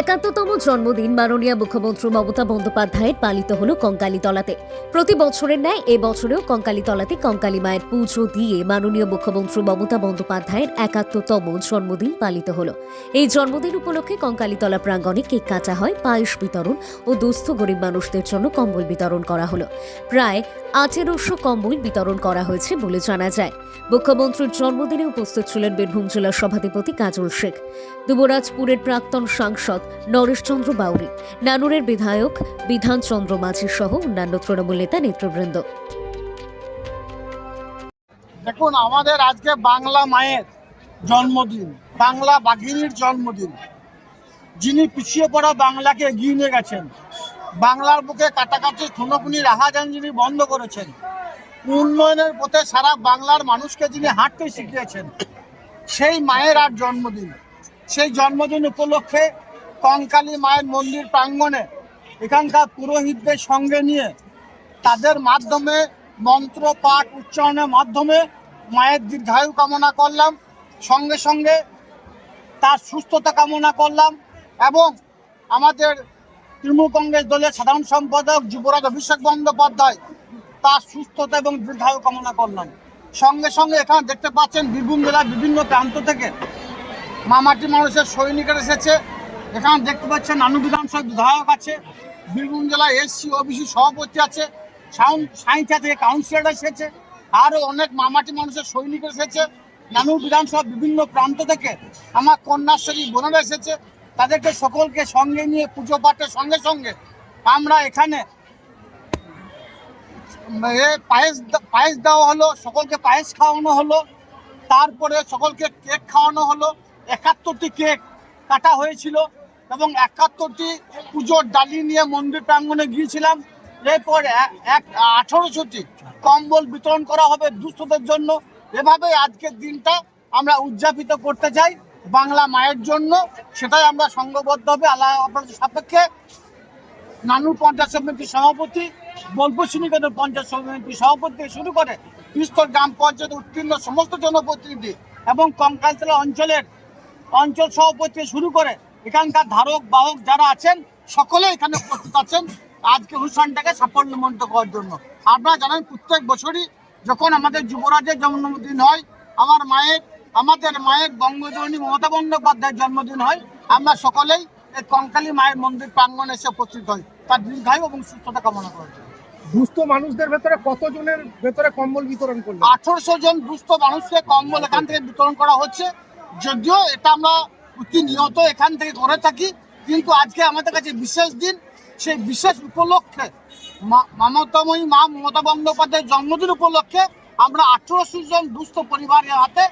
একাত্তরতম জন্মদিন মাননীয় মুখ্যমন্ত্রী মমতা বন্দ্যোপাধ্যায়ের পালিত হল কঙ্কালীতলাতে। প্রতি বছরের ন্যায় এবছরেও কঙ্কালীতলাতে কঙ্কালী মায়ের পুজো দিয়ে মাননীয় মুখ্যমন্ত্রী মমতা বন্দ্যোপাধ্যায়ের ৭১তম জন্মদিন পালিত হল। এই জন্মদিন উপলক্ষে কঙ্কালীতলা প্রাঙ্গণে কেক কাটা হয়, পায়েস বিতরণ ও দুস্থ গরিব মানুষদের জন্য কম্বল বিতরণ করা হলো। প্রায় ১৮০০ কম্বল বিতরণ করা হয়েছে বলে জানা যায়। মুখ্যমন্ত্রীর জন্মদিনে উপস্থিত ছিলেন বীরভূম জেলার সভাধিপতি কাজল শেখ, দুবরাজপুরের প্রাক্তন সাংসদ নরেশচন্দ্র বাউরি, নানুরের বিধায়ক বিধানচন্দ্র মাঝি সহ অন্যান্য তৃণমূল নেতা নেতৃবৃন্দ। দেখুন, আমাদের আজকে বাংলা মায়ের জন্মদিন, বাংলা বাঘিনীর জন্মদিন, যিনি পিছিয়ে পড়া বাংলাকে এগিয়ে নিয়ে গেছেন, বাংলার বুকে কাটাকাটি খুনোখুনি রাহাজান যিনি বন্ধ করেছেন, উন্নয়নের পথে সারা বাংলার মানুষকে যিনি হাঁটতে শিখিয়েছেন, সেই মায়ের আর জন্মদিন। সেই জন্মদিন উপলক্ষে কঙ্কালী মায়ের মন্দির প্রাঙ্গণে এখানকার পুরোহিতদের সঙ্গে নিয়ে তাদের মাধ্যমে মন্ত্র পাঠ উচ্চারণের মাধ্যমে মায়ের দীর্ঘায়ু কামনা করলাম, সঙ্গে সঙ্গে তার সুস্থতা কামনা করলাম এবং আমাদের তৃণমূল কংগ্রেস দলের সাধারণ সম্পাদক যুবরাজ অভিষেক বন্দ্যোপাধ্যায় তার সুস্থতা এবং দীর্ঘায়ু কামনা করলাম। সঙ্গে সঙ্গে এখানে দেখতে পাচ্ছেন বীরভূম জেলার বিভিন্ন প্রান্ত থেকে মামাটি মানুষের সৈনিকের এসেছে। এখানে দেখতে পাচ্ছেন নানু বিধানসভা বিধায়ক আছে, বীরভূম জেলার এসসি ওবিসি সভাপতি আছে, সাঁইথিয়া থেকে কাউন্সিলর এসেছে, আরও অনেক মামাটি মানুষের সৈনিক এসেছে। নানু বিধানসভা বিভিন্ন প্রান্ত থেকে আমার কন্যাশ্রী বোনেরা এসেছে। তাদেরকে সকলকে সঙ্গে নিয়ে পুজো পাঠের সঙ্গে সঙ্গে আমরা এখানে পায়েস দেওয়া হলো, সকলকে পায়েস খাওয়ানো হলো, তারপরে সকলকে কেক খাওয়ানো হলো। ৭১টি কেক কাটা হয়েছিল এবং ৭১টি পুজোর ডালি নিয়ে মন্দির প্রাঙ্গণে গিয়েছিলাম। এরপর ১৮০০টি কম্বল বিতরণ করা হবে দুস্থদের জন্য। এভাবে আজকের দিনটা আমরা উদযাপিত করতে চাই বাংলা মায়ের জন্য, সেটাই আমরা সংঘবদ্ধ হবে আল্লাহ সাপেক্ষে। নানুর পঞ্চায়েত সমিতির সভাপতি, বোলপুর শ্রীনিকেতন পঞ্চায়েত সমিতির সভাপতি থেকে শুরু করে ত্রিস্তর গ্রাম পঞ্চায়েত উত্তীর্ণ সমস্ত জনপ্রতিনিধি এবং কঙ্কালীতলা অঞ্চল সভাপতি শুরু করে এখানকার ধারক বাহক যারা আছেন সকলে এখানে উপস্থিত আছেন আজকে অনুষ্ঠানটাকে সাফল্যমণ্ডিত করার জন্য। আপনারা জানেন, প্রত্যেক বছরই যখন আমাদের যুবরাজের জন্মদিন হয়, আমাদের মায়ের বঙ্গজননী মমতা বন্দ্যোপাধ্যায়ের জন্মদিন হয়, আমরা সকলেই এই কঙ্কালী মায়ের মন্দির প্রাঙ্গণে এসে উপস্থিত হই তার দীর্ঘায়ু এবং সুস্থতা কামনা করার জন্য। দুস্থ মানুষদের ভেতরে কতজনের ভেতরে কম্বল বিতরণ করলো? ১৮০০ জন দুস্থ মানুষকে কম্বল এখান থেকে বিতরণ করা হচ্ছে। যদিও এটা আমরা প্রতিনিয়ত এখান থেকে করে থাকি, কিন্তু আজকে আমাদের কাছে বিশেষ দিন। সেই বিশেষ উপলক্ষে মমতাময়ী মা মমতা বন্দ্যোপাধ্যায়ের জন্মদিন উপলক্ষে আমরা ১৮০০ জন দুস্থ পরিবারের হাতে